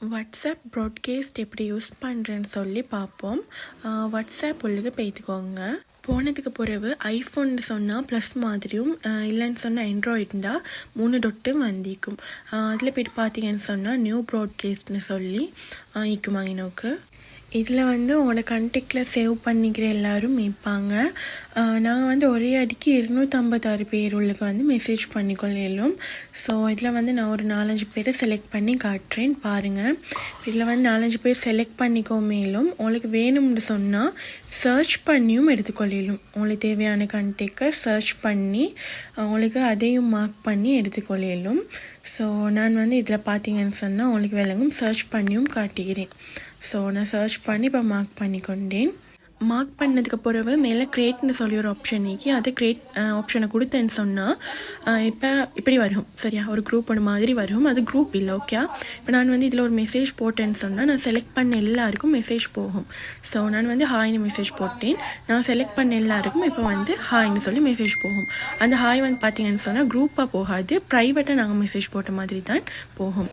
WhatsApp broadcast எப்படி use பண்ணுறேன்னு சொல்லி பார்ப்போம். வாட்ஸ்அப் உள்ளுக்கு போய்த்துக்கோங்க. போனதுக்கு பிறகு ஐஃபோன் சொன்னால் ப்ளஸ் மாதிரியும் இல்லைன்னு சொன்னால் ஆண்ட்ராய்டுண்டா 3 டொட்டும் வந்திக்கும். அதில் போய்ட்டு பார்த்தீங்கன்னு சொன்னால் நியூ ப்ராட்காஸ்ட்னு சொல்லி இருக்குமாங்க நோக்கு. இதில் உங்களோட கண்டெக்டில் சேவ் பண்ணிக்கிற எல்லோரும் இருப்பாங்க. நாங்கள் ஒரே அடிக்கு 256 பேர் உள்ளுக்கு மெசேஜ் பண்ணிக்கொள்ளும். ஸோ இதில் நான் ஒரு 4-5 பேரை செலக்ட் பண்ணி காட்டுறேன் பாருங்கள். இதில் 4-5 பேர் செலக்ட் பண்ணிக்கோ. மேலும் உங்களுக்கு வேணும்னு சொன்னால் சர்ச் பண்ணியும் எடுத்துக்கொள்ளும். உங்களுக்கு தேவையான கண்டெக்டை சர்ச் பண்ணி உங்களுக்கு அதையும் மார்க் பண்ணி எடுத்துக்கொள்ளும். ஸோ நான் இதில் பார்த்தீங்கன்னு சொன்னால் உங்களுக்கு விளங்கும் சர்ச் பண்ணியும் காட்டுகிறேன். ஸோ நான் சர்ச் பண்ணி இப்போ மார்க் பண்ணி கொண்டேன். மார்க் பண்ணதுக்கு பிறகு மேலே கிரியேட்னு சொல்லி ஒரு ஆப்ஷன் நீக்கி அதை கிரியேட் ஆப்ஷனை கொடுத்தேன்னு சொன்னால் இப்போ இப்படி வரும். சரியா, ஒரு குரூப் ஒன்று மாதிரி வரும். அது குரூப் இல்லை. ஓகே, இப்போ நான் இதில் ஒரு மெசேஜ் போட்டேன்னு சொன்னால் நான் செலக்ட் பண்ண எல்லாருக்கும் மெசேஜ் போகும். ஸோ நான் ஹாய்னு மெசேஜ் போட்டேன். நான் செலக்ட் பண்ண எல்லாருக்கும் இப்போ ஹாய்னு சொல்லி மெசேஜ் போகும். அந்த ஹாய் பார்த்தீங்கன்னு சொன்னால் குரூப்பாக போகாது, ப்ரைவேட்டாக நாங்கள் மெசேஜ் போட்ட மாதிரி தான் போகும்.